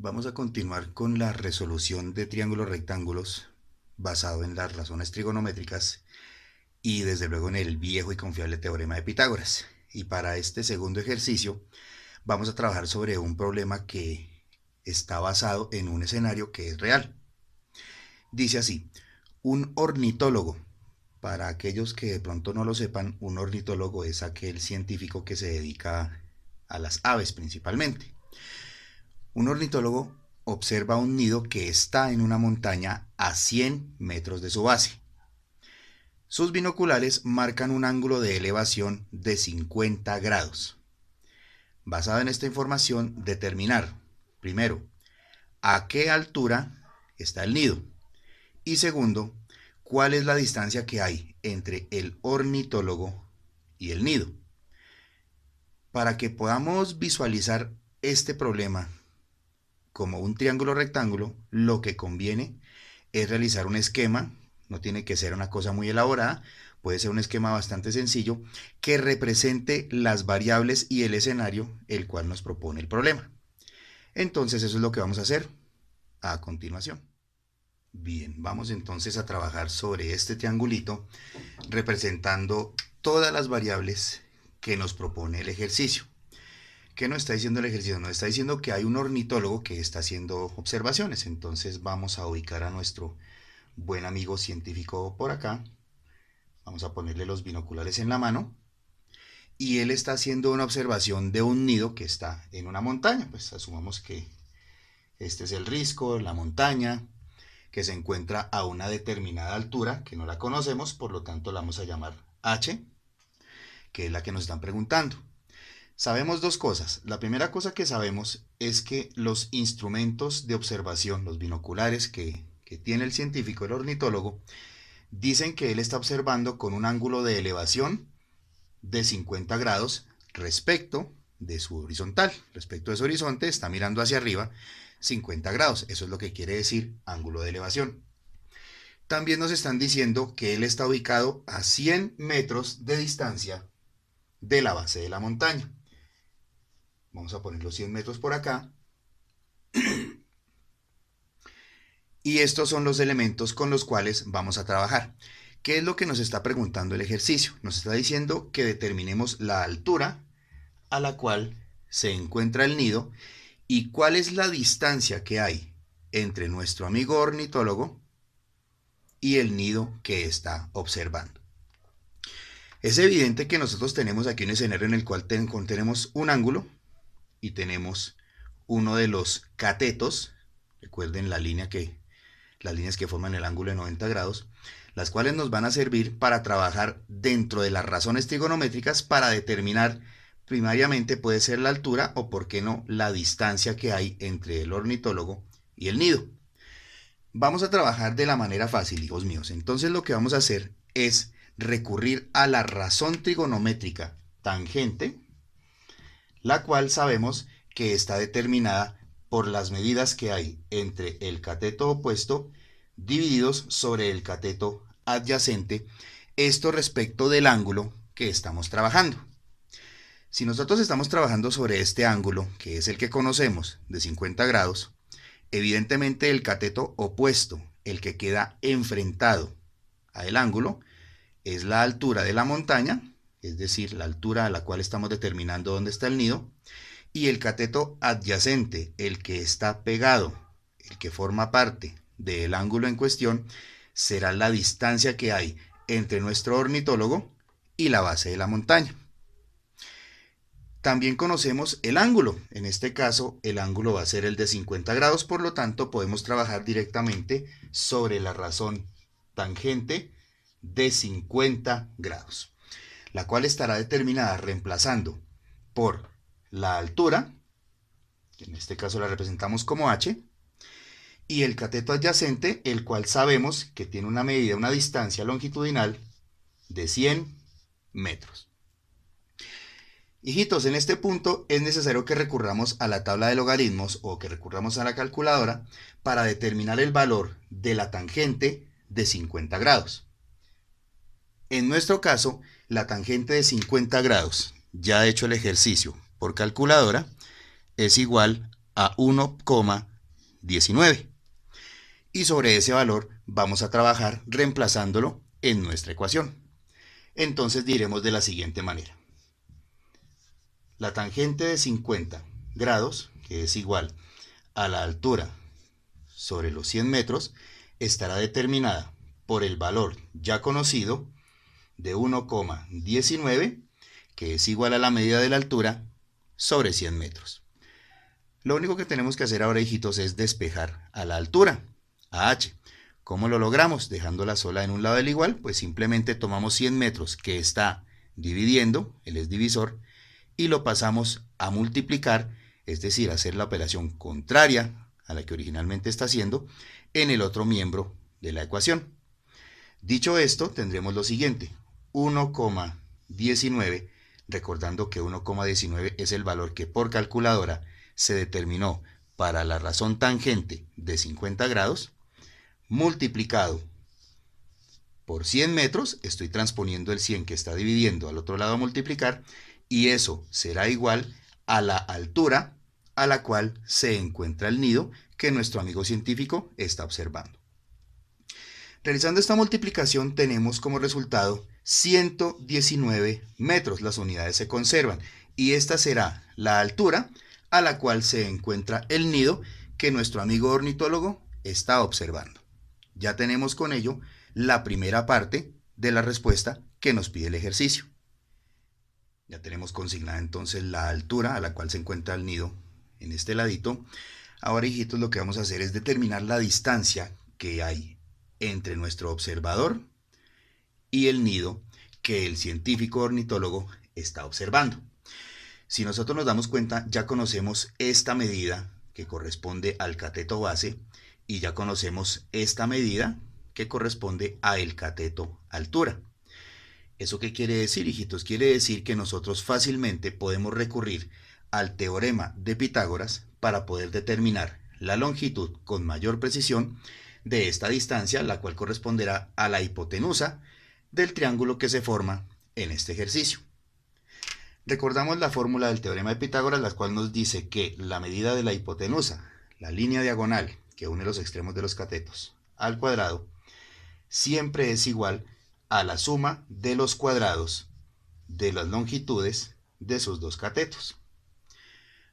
Vamos a continuar con la resolución de triángulos rectángulos basado en las razones trigonométricas y desde luego en el viejo y confiable teorema de Pitágoras. Y para este segundo ejercicio vamos a trabajar sobre un problema que está basado en un escenario que es real. Dice así: un ornitólogo, para aquellos que de pronto no lo sepan, un ornitólogo es aquel científico que se dedica a las aves principalmente. Un ornitólogo observa un nido que está en una montaña a 100 metros de su base. Sus binoculares marcan un ángulo de elevación de 50 grados. Basado en esta información, determinar, primero, a qué altura está el nido y segundo, cuál es la distancia que hay entre el ornitólogo y el nido. Para que podamos visualizar este problema como un triángulo rectángulo, lo que conviene es realizar un esquema. No tiene que ser una cosa muy elaborada, puede ser un esquema bastante sencillo que represente las variables y el escenario el cual nos propone el problema. Entonces eso es lo que vamos a hacer a continuación. Bien, vamos entonces a trabajar sobre este triangulito representando todas las variables que nos propone el ejercicio. ¿Qué nos está diciendo el ejercicio? Nos está diciendo que hay un ornitólogo que está haciendo observaciones. Entonces vamos a ubicar a nuestro buen amigo científico por acá. Vamos a ponerle los binoculares en la mano. Y él está haciendo una observación de un nido que está en una montaña. Pues asumamos que este es el risco, la montaña, que se encuentra a una determinada altura, que no la conocemos, por lo tanto la vamos a llamar H, que es la que nos están preguntando. Sabemos dos cosas. La primera cosa que sabemos es que los instrumentos de observación, los binoculares que tiene el científico, el ornitólogo, dicen que él está observando con un ángulo de elevación de 50 grados respecto de su horizontal. Respecto de su horizonte está mirando hacia arriba 50 grados. Eso es lo que quiere decir ángulo de elevación. También nos están diciendo que él está ubicado a 100 metros de distancia de la base de la montaña. Vamos a poner los 100 metros por acá. Y estos son los elementos con los cuales vamos a trabajar. ¿Qué es lo que nos está preguntando el ejercicio? Nos está diciendo que determinemos la altura a la cual se encuentra el nido y cuál es la distancia que hay entre nuestro amigo ornitólogo y el nido que está observando. Es evidente que nosotros tenemos aquí un escenario en el cual tenemos un ángulo y tenemos uno de los catetos. Recuerden las líneas que forman el ángulo de 90 grados, las cuales nos van a servir para trabajar dentro de las razones trigonométricas para determinar primariamente puede ser la altura o por qué no la distancia que hay entre el ornitólogo y el nido. Vamos a trabajar de la manera fácil, hijos míos. Entonces lo que vamos a hacer es recurrir a la razón trigonométrica tangente, la cual sabemos que está determinada por las medidas que hay entre el cateto opuesto divididos sobre el cateto adyacente, esto respecto del ángulo que estamos trabajando. Si nosotros estamos trabajando sobre este ángulo, que es el que conocemos, de 50 grados, evidentemente el cateto opuesto, el que queda enfrentado al ángulo, es la altura de la montaña, es decir, la altura a la cual estamos determinando dónde está el nido, y el cateto adyacente, el que está pegado, el que forma parte del ángulo en cuestión, será la distancia que hay entre nuestro ornitólogo y la base de la montaña. También conocemos el ángulo. En este caso, el ángulo va a ser el de 50 grados, por lo tanto, podemos trabajar directamente sobre la razón tangente de 50 grados, la cual estará determinada reemplazando por la altura, que en este caso la representamos como h, y el cateto adyacente, el cual sabemos que tiene una medida, una distancia longitudinal de 100 metros. Hijitos, en este punto es necesario que recurramos a la tabla de logaritmos o que recurramos a la calculadora para determinar el valor de la tangente de 50 grados. En nuestro caso, la tangente de 50 grados, ya hecho el ejercicio por calculadora, es igual a 1,5 1,19. Y sobre ese valor vamos a trabajar reemplazándolo en nuestra ecuación. Entonces diremos de la siguiente manera. La tangente de 50 grados, que es igual a la altura sobre los 100 metros, estará determinada por el valor ya conocido de 1,19, que es igual a la medida de la altura sobre 100 metros. Lo único que tenemos que hacer ahora, hijitos, es despejar a la altura, a h. ¿Cómo lo logramos? Dejándola sola en un lado del igual, pues simplemente tomamos 100 metros que está dividiendo, él es divisor, y lo pasamos a multiplicar, es decir, hacer la operación contraria a la que originalmente está haciendo, en el otro miembro de la ecuación. Dicho esto, tendremos lo siguiente: 1,19, recordando que 1,19 es el valor que por calculadora se determinó para la razón tangente de 50 grados, multiplicado por 100 metros, estoy transponiendo el 100 que está dividiendo al otro lado a multiplicar, y eso será igual a la altura a la cual se encuentra el nido que nuestro amigo científico está observando. Realizando esta multiplicación tenemos como resultado 119 metros, las unidades se conservan, y esta será la altura a la cual se encuentra el nido que nuestro amigo ornitólogo está observando. Ya tenemos con ello la primera parte de la respuesta que nos pide el ejercicio. Ya tenemos consignada entonces la altura a la cual se encuentra el nido en este ladito. Ahora, hijitos, lo que vamos a hacer es determinar la distancia que hay entre nuestro observador y el nido que el científico ornitólogo está observando. Si nosotros nos damos cuenta, ya conocemos esta medida que corresponde al cateto base y ya conocemos esta medida que corresponde a el cateto altura. ¿Eso qué quiere decir, hijitos? Quiere decir que nosotros fácilmente podemos recurrir al teorema de Pitágoras para poder determinar la longitud con mayor precisión de esta distancia, la cual corresponderá a la hipotenusa del triángulo que se forma en este ejercicio. Recordamos la fórmula del teorema de Pitágoras, la cual nos dice que la medida de la hipotenusa, la línea diagonal que une los extremos de los catetos, al cuadrado, siempre es igual a la suma de los cuadrados de las longitudes de sus dos catetos.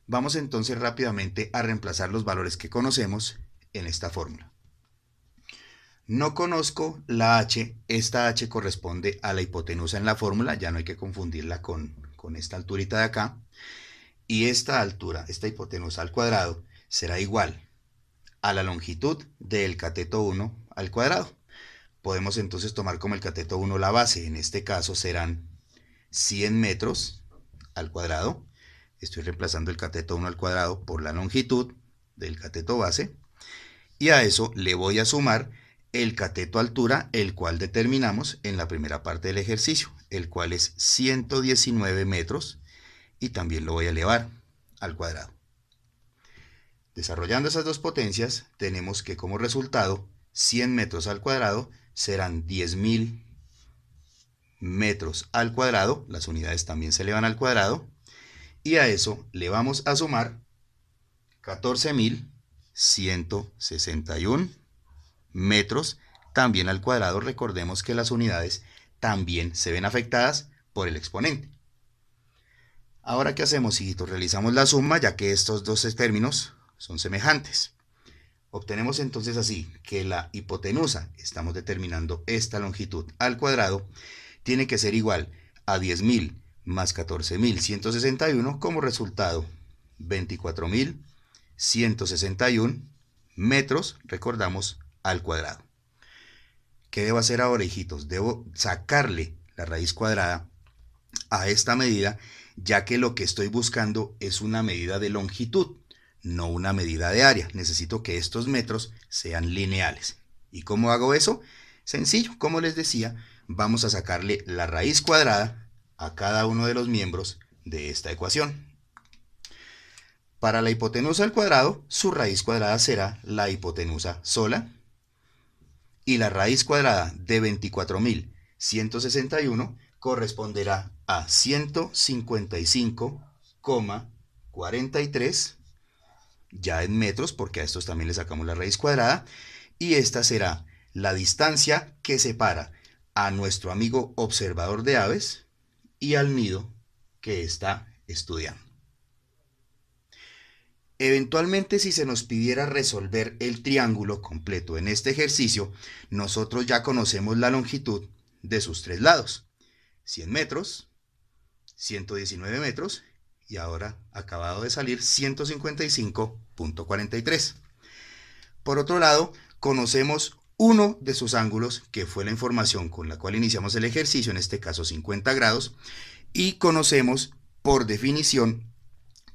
Vamos entonces rápidamente a reemplazar los valores que conocemos en esta fórmula. No conozco la h, esta h corresponde a la hipotenusa en la fórmula, ya no hay que confundirla con esta alturita de acá, y esta altura, esta hipotenusa al cuadrado, será igual a la longitud del cateto 1 al cuadrado. Podemos entonces tomar como el cateto 1 la base, en este caso serán 100 metros al cuadrado. Estoy reemplazando el cateto 1 al cuadrado por la longitud del cateto base, y a eso le voy a sumar el cateto altura, el cual determinamos en la primera parte del ejercicio, el cual es 119 metros, y también lo voy a elevar al cuadrado. Desarrollando esas dos potencias, tenemos que como resultado 100 metros al cuadrado serán 10.000 metros al cuadrado, las unidades también se elevan al cuadrado, y a eso le vamos a sumar 14.161 metros también al cuadrado. Recordemos que las unidades también se ven afectadas por el exponente. Ahora, ¿qué hacemos, hijitos? Realizamos la suma, ya que estos dos términos son semejantes. Obtenemos entonces así que la hipotenusa, estamos determinando esta longitud al cuadrado, tiene que ser igual a 10.000 más 14.161, como resultado 24.161 metros, recordamos, al cuadrado. ¿Qué debo hacer ahora, hijitos? Debo sacarle la raíz cuadrada a esta medida, ya que lo que estoy buscando es una medida de longitud, no una medida de área. Necesito que estos metros sean lineales. ¿Y cómo hago eso? Sencillo, como les decía, vamos a sacarle la raíz cuadrada a cada uno de los miembros de esta ecuación. Para la hipotenusa al cuadrado, su raíz cuadrada será la hipotenusa sola, y la raíz cuadrada de 24.161 corresponderá a 155,43 ya en metros, porque a estos también le sacamos la raíz cuadrada, y esta será la distancia que separa a nuestro amigo observador de aves y al nido que está estudiando. Eventualmente, si se nos pidiera resolver el triángulo completo en este ejercicio, nosotros ya conocemos la longitud de sus tres lados: 100 metros, 119 metros y ahora acabado de salir 155.43. Por otro lado, conocemos uno de sus ángulos, que fue la información con la cual iniciamos el ejercicio, en este caso 50 grados, y conocemos por definición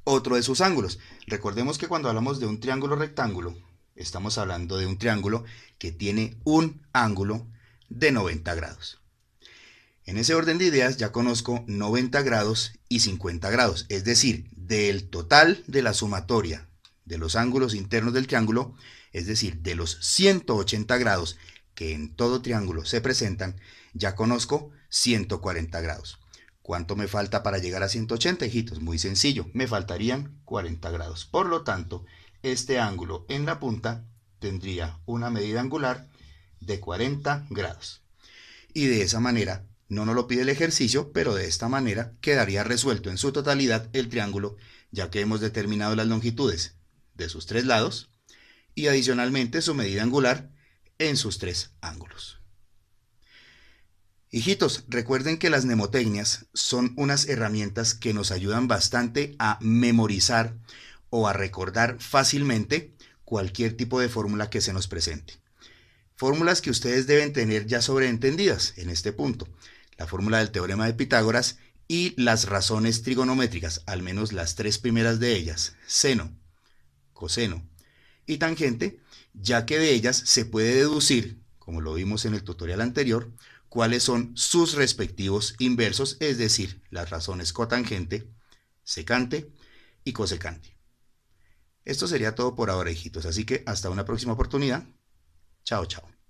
otro de sus ángulos. Recordemos que cuando hablamos de un triángulo rectángulo, estamos hablando de un triángulo que tiene un ángulo de 90 grados. En ese orden de ideas ya conozco 90 grados y 50 grados, es decir, del total de la sumatoria de los ángulos internos del triángulo, es decir, de los 180 grados que en todo triángulo se presentan, ya conozco 140 grados. ¿Cuánto me falta para llegar a 180, hijitos? Muy sencillo, me faltarían 40 grados. Por lo tanto, este ángulo en la punta tendría una medida angular de 40 grados. Y de esa manera, no nos lo pide el ejercicio, pero de esta manera quedaría resuelto en su totalidad el triángulo, ya que hemos determinado las longitudes de sus tres lados y adicionalmente su medida angular en sus tres ángulos. Hijitos, recuerden que las mnemotecnias son unas herramientas que nos ayudan bastante a memorizar o a recordar fácilmente cualquier tipo de fórmula que se nos presente. Fórmulas que ustedes deben tener ya sobreentendidas en este punto: la fórmula del teorema de Pitágoras y las razones trigonométricas, al menos las tres primeras de ellas: seno, coseno y tangente, ya que de ellas se puede deducir, como lo vimos en el tutorial anterior, cuáles son sus respectivos inversos, es decir, las razones cotangente, secante y cosecante. Esto sería todo por ahora, hijitos, así que hasta una próxima oportunidad. Chao, chao.